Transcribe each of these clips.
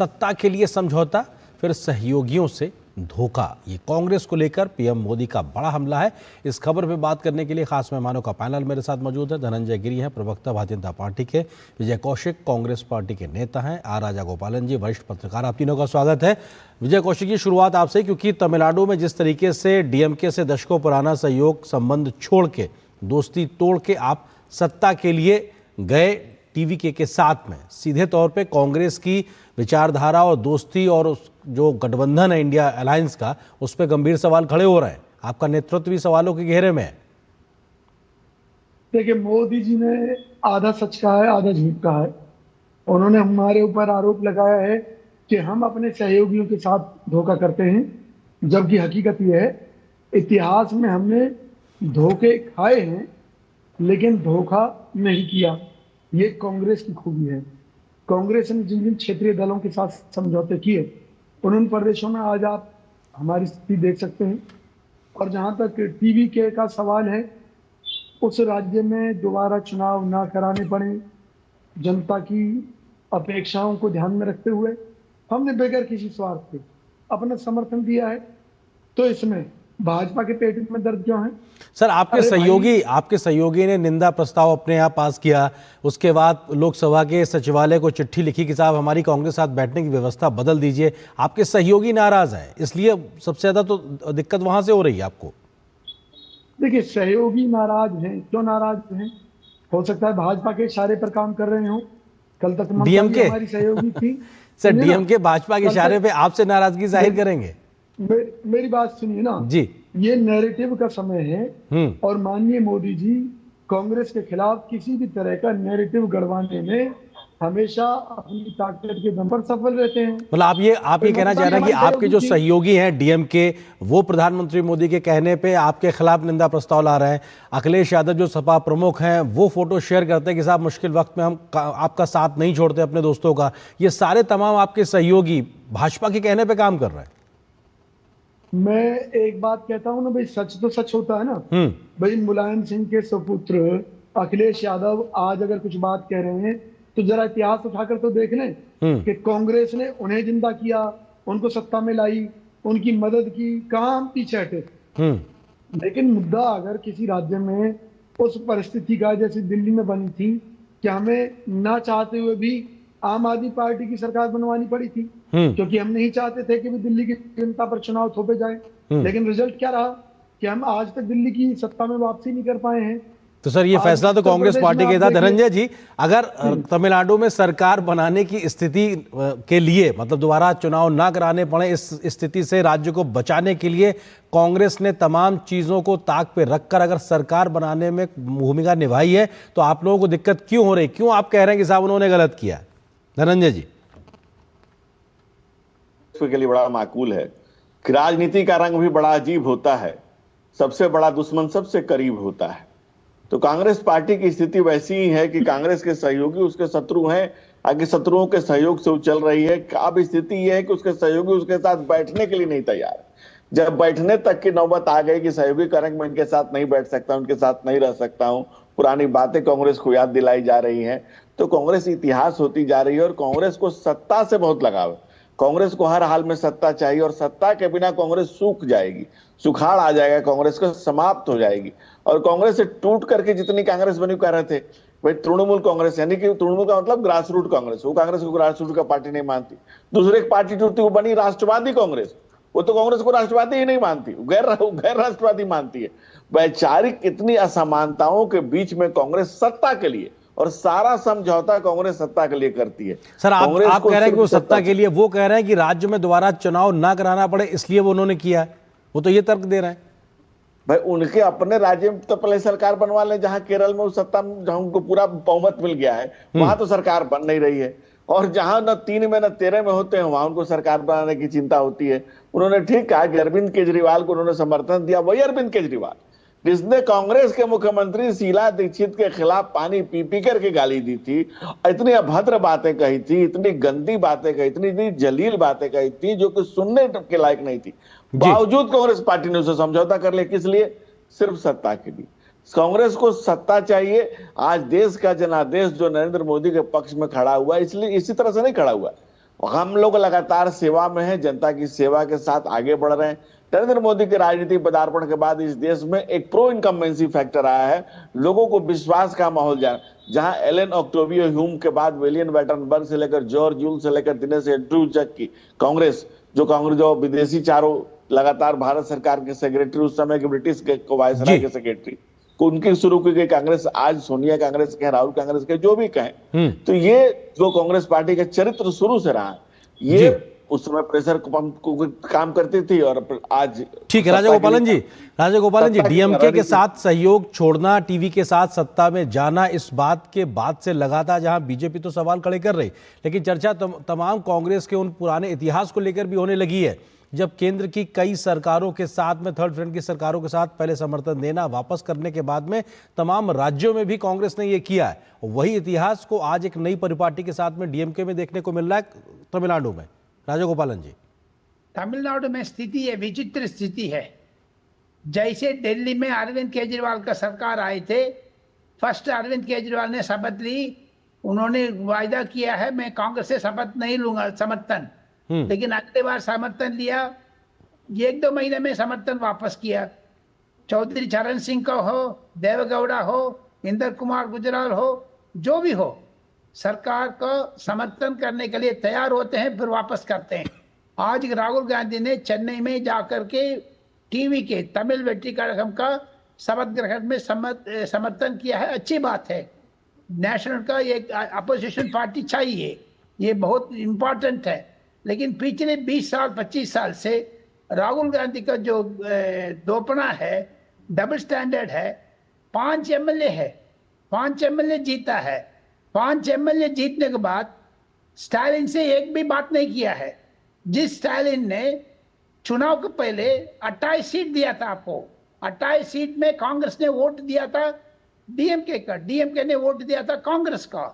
सत्ता के लिए समझौता, फिर सहयोगियों से धोखा। ये कांग्रेस को लेकर पीएम मोदी का बड़ा हमला है। इस खबर पे बात करने के लिए खास मेहमानों का पैनल मेरे साथ मौजूद है। धनंजय गिरी हैं, प्रवक्ता भारतीय जनता पार्टी के। विजय कौशिक कांग्रेस पार्टी के नेता हैं। आर राजा गोपालन जी, वरिष्ठ पत्रकार। आप तीनों का स्वागत है। विजय कौशिक की शुरुआत आपसे, क्योंकि तमिलनाडु में जिस तरीके से डीएमके से दशकों पुराना सहयोग संबंध छोड़ के, दोस्ती तोड़ के आप सत्ता के लिए गए टीवीके के साथ में, सीधे तौर पे कांग्रेस की विचारधारा और दोस्ती और उस जो गठबंधन है इंडिया अलायंस का, उस पर गंभीर सवाल खड़े हो रहे हैं। आपका नेतृत्व भी सवालों के घेरे में है। देखिए, मोदी जी ने आधा सच कहा है, आधा झूठ कहा है। उन्होंने हमारे ऊपर आरोप लगाया है कि हम अपने सहयोगियों के साथ धोखा करते हैं, जबकि हकीकत यह है इतिहास में हमने धोखे खाए हैं लेकिन धोखा नहीं किया। ये कांग्रेस की खूबी है। कांग्रेस ने जिन जिन क्षेत्रीय दलों के साथ समझौते किए, उन प्रदेशों में आज आप हमारी स्थिति देख सकते हैं। और जहां तक टीवीके का सवाल है, उस राज्य में दोबारा चुनाव ना कराने पड़े, जनता की अपेक्षाओं को ध्यान में रखते हुए हमने बगैर किसी स्वार्थ के अपना समर्थन दिया है। तो इसमें भाजपा के पेट में दर्द क्यों है? सर, आपके सहयोगी ने निंदा प्रस्ताव अपने यहाँ पास किया। उसके बाद लोकसभा के सचिवालय को चिट्ठी लिखी कि साहब हमारी कांग्रेस साथ बैठने की व्यवस्था बदल दीजिए। आपके सहयोगी नाराज हैं, इसलिए सबसे ज्यादा तो दिक्कत वहां से हो रही है आपको। देखिए, सहयोगी नाराज हैं, क्यों नाराज हैं? हो सकता है भाजपा के इशारे पर काम कर रहे हो। कल तक ममता भी हमारी सहयोगी थी। सर, डीएमके भाजपा के इशारे पे आपसे नाराजगी जाहिर करेंगे? मेरी बात सुनिए ना जी। ये नैरेटिव का समय है और माननीय मोदी जी कांग्रेस के खिलाफ किसी भी तरह का नैरेटिव गढ़वाने में हमेशा अपनी ताकत के दम पर सफल रहते हैं। मतलब आप ये कहना चाह रहे हैं कि आपके जो सहयोगी हैं डीएमके, वो प्रधानमंत्री मोदी के कहने पे आपके खिलाफ निंदा प्रस्ताव ला रहे हैं। अखिलेश यादव जो सपा प्रमुख हैं, वो फोटो शेयर करते हैं कि साहब मुश्किल वक्त में हम आपका साथ नहीं छोड़ते अपने दोस्तों का। ये सारे तमाम आपके सहयोगी भाजपा के कहने पे काम कर रहे हैं। मैं एक बात कहता हूं ना भाई, सच तो सच होता है ना। भाई, मुलायम सिंह के सुपुत्र अखिलेश यादव आज अगर कुछ बात कह रहे हैं तो जरा इतिहास उठाकर तो देख लें कि कांग्रेस ने उन्हें जिंदा किया, उनको सत्ता में लाई, उनकी मदद की, कहां हम पीछे हटे। लेकिन मुद्दा अगर किसी राज्य में उस परिस्थिति का जैसे दिल्ली में बनी थी कि हमें ना चाहते हुए भी आम आदमी पार्टी की सरकार बनवानी पड़ी थी, क्योंकि हम नहीं चाहते थे कि भी दिल्ली की जनता पर चुनाव थोपे जाए। लेकिन रिजल्ट क्या रहा कि हम आज तक दिल्ली की सत्ता में वापसी नहीं कर पाए हैं। तो सर, ये फैसला तो कांग्रेस पार्टी के था। धनंजय जी, अगर तमिलनाडु में सरकार बनाने की स्थिति के लिए, मतलब दोबारा चुनाव ना कराने पड़े, इस स्थिति से राज्य को बचाने के लिए कांग्रेस ने तमाम चीजों को ताक पे रखकर अगर सरकार बनाने में भूमिका निभाई है, तो आप लोगों को दिक्कत क्यों हो रही? क्यों आप कह रहे हैं कि साहब उन्होंने गलत किया? धनंजय जी, के लिए बड़ा माकूल है कि राजनीति का रंग भी बड़ा अजीब होता है। सबसे बड़ा दुश्मन सबसे करीब होता है। तो कांग्रेस पार्टी की स्थिति वैसी ही है कि कांग्रेस के सहयोगी उसके शत्रु हैं, आगे शत्रुओं के सहयोग से वो चल रही है। अब स्थिति यह है कि उसके सहयोगी उसके साथ बैठने के लिए नहीं तैयार है। जब बैठने तक की नौबत आ गई कि सहयोगी करेंगे, मैं इनके साथ नहीं बैठ सकता, उनके साथ नहीं रह सकता हूं, पुरानी बातें कांग्रेस को याद दिलाई जा रही हैं, तो कांग्रेस इतिहास होती जा रही है। और कांग्रेस को सत्ता से बहुत लगाव है। कांग्रेस को हर हाल में सत्ता चाहिए और सत्ता के बिना कांग्रेस सूख जाएगी, सुखाड़ आ जाएगा, कांग्रेस को समाप्त हो जाएगी। और कांग्रेस से टूट करके जितनी कांग्रेस बनी, कह रहे थे भाई तृणमूल कांग्रेस, यानी कि तृणमूल का मतलब ग्रास रूट कांग्रेस, वो कांग्रेस को ग्रास रूट का पार्टी नहीं मानती। दूसरी एक पार्टी टूटी, वो बनी राष्ट्रवादी कांग्रेस, वो तो कांग्रेस को राष्ट्रवादी ही नहीं मानती, गैर राष्ट्रवादी मानती है। वैचारिक इतनी असमानताओं के बीच में कांग्रेस सत्ता के लिए, और सारा समझौता कांग्रेस सत्ता के लिए करती है। सर, आप कह रहे हैं कि वो सत्ता के लिए, वो कह रहे हैं कि राज्य में दोबारा चुनाव ना कराना पड़े, इसलिए वो उन्होंने किया है। वो तो ये तर्क दे रहे हैं। भाई, उनके अपने राज्य में तो पहले सरकार बनवा ले, जहां केरल में उस सत्ता में जहां उनको पूरा बहुमत मिल गया है, वहां तो सरकार बन नहीं रही है। और जहां न 3 में न 13 में होते हैं, वहां उनको सरकार बनाने की चिंता होती है। उन्होंने ठीक कहा कि अरविंद केजरीवाल को उन्होंने समर्थन दिया। वही अरविंद केजरीवाल जिसने कांग्रेस के मुख्यमंत्री शीला दीक्षित के खिलाफ पानी पी पी करके गाली दी थी, इतनी अभद्र बातें कही थी, इतनी गंदी बातें कही, इतनी जलील बातें कही थी जो कि सुनने के लायक नहीं थी, बावजूद कांग्रेस पार्टी ने उसे समझौता कर लिया। किस लिए? सिर्फ सत्ता के लिए। कांग्रेस को सत्ता चाहिए। आज देश का जनादेश जो नरेंद्र मोदी के पक्ष में खड़ा हुआ, इसलिए इसी तरह से नहीं खड़ा हुआ। हम लोग लगातार सेवा में हैं, जनता की सेवा के साथ आगे बढ़ रहे हैं। नरेंद्र मोदी के राजनीतिक पदार्पण के बाद इस देश में एक प्रो इनकम्बेंसी फैक्टर आया है, लोगों को विश्वास का माहौल जहां एलन ऑक्टेवियो ह्यूम के बाद विलियम वेटनबर्ग से लेकर जॉर्ज यूल से लेकर दिनेश एंड्रू तक की कांग्रेस जो विदेशी चारों लगातार भारत सरकार के सेक्रेटरी, उस समय के ब्रिटिश के वायसराय के सेक्रेटरी, उनकी शुरू की गई कांग्रेस, आज सोनिया कांग्रेस के, राहुल कांग्रेस के, जो भी कहें, तो ये जो कांग्रेस पार्टी का चरित्र शुरू से रहा, ये उस समय प्रेशर पंप को काम करती थी और आज ठीक है। राजा गोपालन जी, डीएमके के साथ सहयोग छोड़ना, टीवी के साथ सत्ता में जाना, इस बात के बाद से लगातार, जहां बीजेपी तो सवाल खड़े कर रही, लेकिन चर्चा तमाम कांग्रेस के उन पुराने इतिहास को लेकर भी होने लगी है, जब केंद्र की कई सरकारों के साथ में, थर्ड फ्रंट की सरकारों के साथ पहले समर्थन देना, वापस करने के बाद में तमाम राज्यों में भी कांग्रेस ने ये किया है। वही इतिहास को आज एक नई परिपाटी के साथ में डीएमके में देखने को मिल रहा है तमिलनाडु में। राजा गोपालन जी, तमिलनाडु में स्थिति ये विचित्र स्थिति है। जैसे दिल्ली में अरविंद केजरीवाल का सरकार आए थे, फर्स्ट अरविंद केजरीवाल ने शपथ ली, उन्होंने वायदा किया है मैं कांग्रेस से शपथ नहीं लूंगा समर्थन, लेकिन अगली बार समर्थन लिया, 1-2 महीने में समर्थन वापस किया। चौधरी चरण सिंह का हो, देवेगौड़ा हो, इंदर कुमार गुजराल हो, जो भी हो, सरकार को समर्थन करने के लिए तैयार होते हैं, फिर वापस करते हैं। आज राहुल गांधी ने चेन्नई में जाकर के टीवी के तमिल वेट्री कड़गम का शपथ ग्रहण में समर्थन किया है, अच्छी बात है। नेशनल का एक अपोजिशन पार्टी चाहिए, ये बहुत इंपॉर्टेंट है। लेकिन पिछले 20 साल 25 साल से राहुल गांधी का जो दोपना है, डबल स्टैंडर्ड है। 5 एमएलए है, 5 एमएलए जीता है, 5 एमएलए जीतने के बाद स्टालिन से एक भी बात नहीं किया है। जिस स्टालिन ने चुनाव के पहले 28 सीट दिया था आपको, 28 सीट में कांग्रेस ने वोट दिया था डीएमके का, डीएमके ने वोट दिया था कांग्रेस का।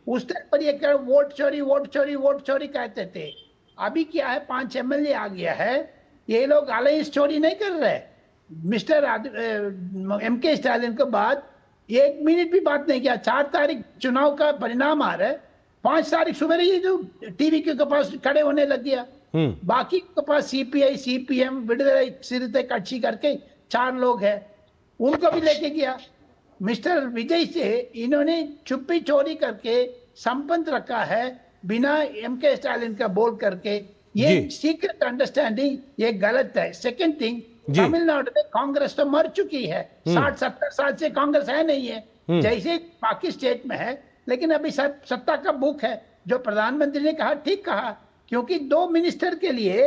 उस टाइम पर ये वोट चोरी कहते थे। अभी क्या है, 5 एमएलए आ गया है, ये लोग अलायंस चोरी नहीं कर रहे। मिस्टर एमके स्टालिन के बाद 1 मिनट भी बात नहीं किया। 4 तारीख चुनाव का परिणाम आ रहा है, 5 तारीख सुबह ये जो टीवी के पास खड़े होने लग गया। बाकी के पास सीपीआई, सीपीएम, विडुदलाई सिरते कक्षी करके 4 लोग हैं, उनको भी लेके गया। मिस्टर विजय से इन्होंने चुप्पी चोरी करके संबंध रखा है, बिना एमके स्टालिन का बोल करके। ये सीक्रेट अंडरस्टैंडिंग ये गलत है। सेकंड थिंग, तमिलनाडु में कांग्रेस तो मर चुकी है, 60-70 साल से कांग्रेस है नहीं है, जैसे बाकी स्टेट में है। लेकिन अभी सत्ता का भूख है। जो प्रधानमंत्री ने कहा ठीक कहा, क्योंकि 2 मिनिस्टर के लिए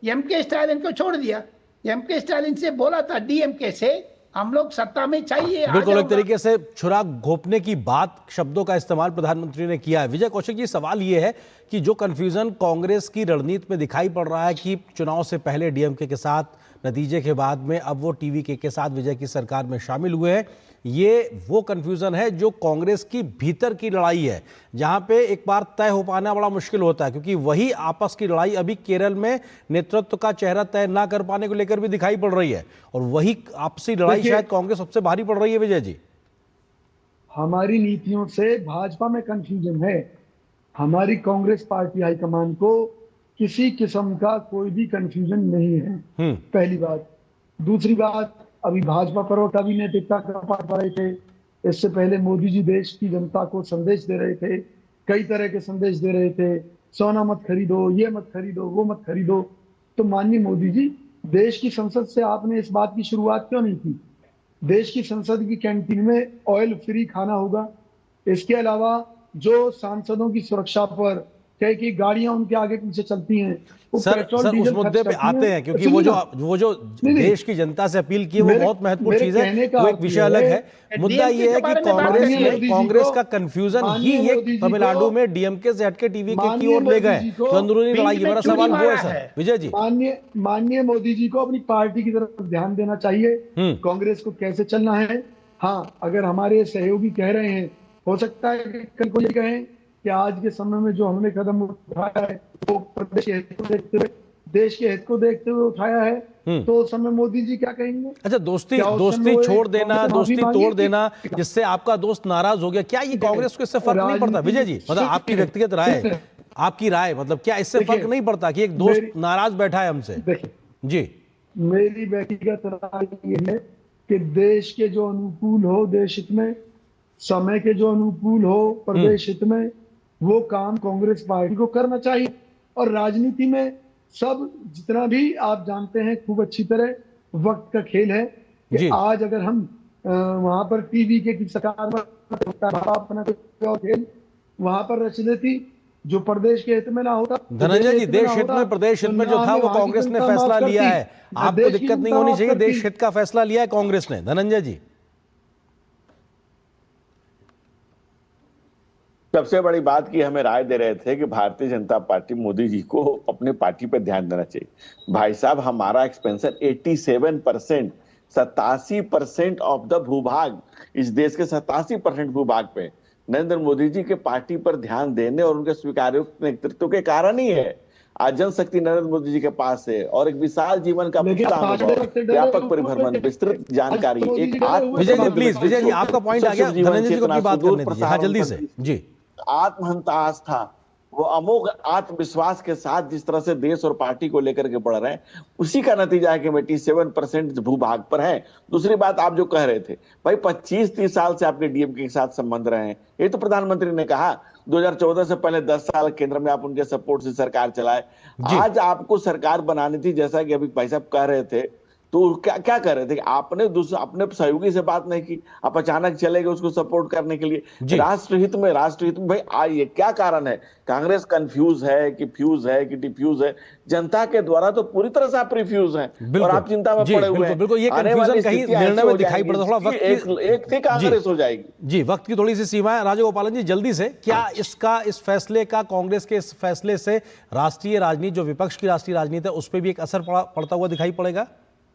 एमके स्टालिन को छोड़ दिया। एमके स्टालिन से बोला था डीएमके से हम लोग सत्ता में चाहिए। बिल्कुल एक तरीके से छुरा घोंपने की बात, शब्दों का इस्तेमाल प्रधानमंत्री ने किया है। विजय कौशिक जी, सवाल ये है कि जो कंफ्यूजन कांग्रेस की रणनीति में दिखाई पड़ रहा है कि चुनाव से पहले डीएमके के साथ, नतीजे के बाद में अब वो टीवी के साथ विजय की सरकार में शामिल हुए हैं, ये वो कंफ्यूजन है जो कांग्रेस की भीतर की लड़ाई है, जहां पे एक बार तय हो पाना बड़ा मुश्किल होता है, क्योंकि वही आपस की लड़ाई अभी केरल में नेतृत्व का चेहरा तय ना कर पाने को लेकर भी दिखाई पड़ रही है, और वही आपसी लड़ाई शायद कांग्रेस सबसे भारी पड़ रही है। विजय जी, हमारी नीतियों से भाजपा में कंफ्यूजन है। हमारी कांग्रेस पार्टी हाईकमान को किसी किस्म का कोई भी कंफ्यूजन नहीं है, पहली बात। दूसरी बात, अभी भाजपा पर्व का भी नैतिकता का पाठ पढ़ रहे थे। इससे पहले मोदी जी देश की जनता को संदेश दे रहे थे, कई तरह के संदेश दे रहे थे, सोना मत खरीदो, ये मत खरीदो, वो मत खरीदो। तो माननीय मोदी जी, देश की संसद से आपने इस बात की शुरुआत क्यों नहीं की? देश की संसद की कैंटीन में ऑयल फ्री खाना होगा। इसके अलावा जो सांसदों की सुरक्षा पर कई गाड़ियां उनके आगे पीछे चलती हैं, सर उस मुद्दे पे आते हैं, क्योंकि वो जो देश की जनता से अपील की है वो बहुत महत्वपूर्ण चीज है, वो एक विषय अलग है। मुद्दा ये है कि कांग्रेस का कंफ्यूजन ही ये तमिलनाडु में डीएमके से हटके टीवी के की ओर ले गए, जो अंदरूनी लड़ाई। मेरा सवाल वो है सर विजय जी, माननीय मोदी जी को अपनी पार्टी की तरफ ध्यान देना चाहिए, कांग्रेस को कैसे चलना है। हाँ, अगर हमारे सहयोगी कह रहे हैं, हो सकता है कि कल को ये कहें कि आज के समय में जो हमने कदम उठाया है वो प्रदेश के हित को देखते हुए, देश के हित को देखते हुए उठाया है, तो उस समय मोदी जी क्या कहेंगे? अच्छा, दोस्ती छोड़ देना, दोस्ती तोड़ देना, जिससे आपका दोस्त नाराज हो गया, क्या ये कांग्रेस को इससे फर्क नहीं पड़ता? विजय जी, मतलब आपकी व्यक्तिगत राय है। आपकी राय, मतलब क्या इससे देखिए, फर्क नहीं पड़ता कि एक दोस्त नाराज बैठा है हमसे? देखिए, जी मेरी व्यक्तिगत राय ये है कि देश के जो अनुकूल हो, देश हित में, समय के जो अनुकूल हो, प्रदेश हित में, वो काम कांग्रेस पार्टी को करना चाहिए। और राजनीति में सब जितना भी आप जानते हैं खूब अच्छी तरह, वक्त का खेल है कि जी। आज अगर हम वहां पर टीवी के की सरकार में अपना कोई और खेल वहां पर रच देती जो प्रदेश के हित में ना होता। धनंजय जी, देश हित में, प्रदेश हित में जो था वो कांग्रेस ने फैसला लिया है, आपको दिक्कत नहीं होनी चाहिए, देश हित का फैसला लिया है कांग्रेस ने। धनंजय जी, सबसे बड़ी बात की हमें राय दे रहे थे कि भारतीय जनता पार्टी मोदी जी को अपने पार्टी पर ध्यान देना चाहिए। भाई साहब, हमारा एक्सपेंशन 87%, 87% ऑफ द भूभाग, इस देश के 87% भूभाग पे नरेंद्र मोदी जी के पार्टी पर ध्यान देने और उनके स्वीकार्य नेतृत्व के कारण ही है। आज जनशक्ति नरेंद्र मोदी जी के पास है और एक विशाल जीवन का व्यापक परिभ्रमण, विस्तृत जानकारी, एक विजय जी प्लीज, विजय जी आपका पॉइंट आ गया, धनंजय जी को अपनी बात करने दीजिए। हाँ, जल्दी से जी। आत्महंता आस्था, वो अमोघ आत्मविश्वास के साथ जिस तरह से देश और पार्टी को लेकर के बढ़ रहे हैं, उसी का नतीजा है कि 87% भूभाग पर है। दूसरी बात, आप जो कह रहे थे भाई 25-30 साल से आपके डीएमके के साथ संबंध रहे हैं, ये तो प्रधानमंत्री ने कहा। 2014 से पहले 10 साल केंद्र में आप उनके सपोर्ट से सरकार चलाए। आज आपको सरकार बनानी थी, जैसा कि अभी भाई साहब कह रहे थे, तो क्या क्या कर रहे थे? आपने अपने सहयोगी से बात नहीं की, आप अचानक चले गए उसको सपोर्ट करने के लिए। राष्ट्रहित में भाई आइए, क्या कारण है? कांग्रेस कंफ्यूज है कि फ्यूज है कि डिफ्यूज है? जनता के द्वारा तो पूरी तरह से आप रिफ्यूज हैं और आप चिंता में पड़े हुए हैं। बिल्कुल, ये कंफ्यूजन कहीं निर्णय में दिखाई पड़ता, थोड़ा वक्त एक थी कांग्रेस हो जाएगी। जी, वक्त की थोड़ी सी सीमा है। राजगोपालन जी, जल्दी से, क्या इसका, इस फैसले का, कांग्रेस के इस फैसले से राष्ट्रीय राजनीति, जो विपक्ष की राष्ट्रीय राजनीति है, उस पर भी एक असर पड़ता हुआ दिखाई पड़ेगा?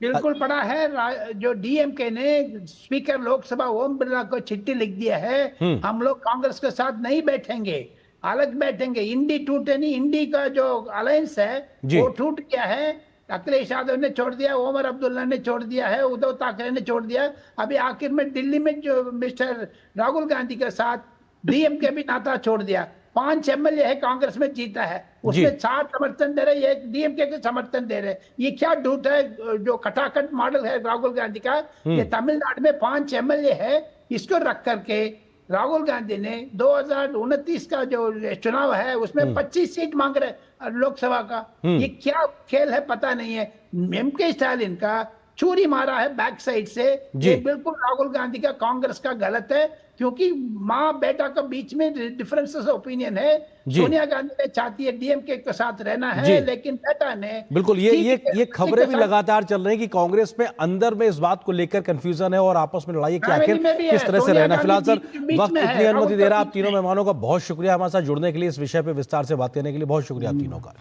बिल्कुल पड़ा है। जो डीएमके ने स्पीकर लोकसभा ओम बिरला को चिट्ठी लिख दिया है, हम लोग कांग्रेस के साथ नहीं बैठेंगे, अलग बैठेंगे। इंडी टूटे नहीं, इंडी का जो अलायंस है वो टूट गया है। अखिलेश यादव ने छोड़ दिया, ओमर अब्दुल्ला ने छोड़ दिया है, उद्धव ठाकरे ने छोड़ दिया। अभी आखिर में दिल्ली में जो मिस्टर राहुल गांधी के साथ डीएमके भी नाता छोड़ दिया। 5 एमएलए है कांग्रेस में जीता है, उसमें 4 समर्थन दे रहे, एक डीएमके के समर्थन दे रहे। ये क्या झूठ है? जो खटाखट मॉडल है राहुल गांधी का, ये तमिलनाडु में 5 एमएलए है, इसको रख करके राहुल गांधी ने 2029 का जो चुनाव है उसमें 25 सीट मांग रहे लोकसभा का। ये क्या खेल है पता नहीं है। एमके स्टालिन का चोरी मारा है बैक साइड से, ये बिल्कुल राहुल गांधी का, कांग्रेस का गलत है, क्योंकि माँ बेटा के बीच में डिफरेंसेस ओपिनियन है। सोनिया गांधी ने चाहती है डीएमके के साथ रहना है, लेकिन बेटा ने बिल्कुल, ये खबरें भी लगातार चल रही हैं कि कांग्रेस में अंदर में इस बात को लेकर कंफ्यूजन है और आपस में लड़ाई है कि आखिर किस तरह से रहना। फिलहाल सर, वक्त इतनी अनुमति दे रहा है। आप तीनों मेहमानों का बहुत शुक्रिया हमारे साथ जुड़ने के लिए, इस विषय पे विस्तार से बात करने के लिए बहुत शुक्रिया आप तीनों का।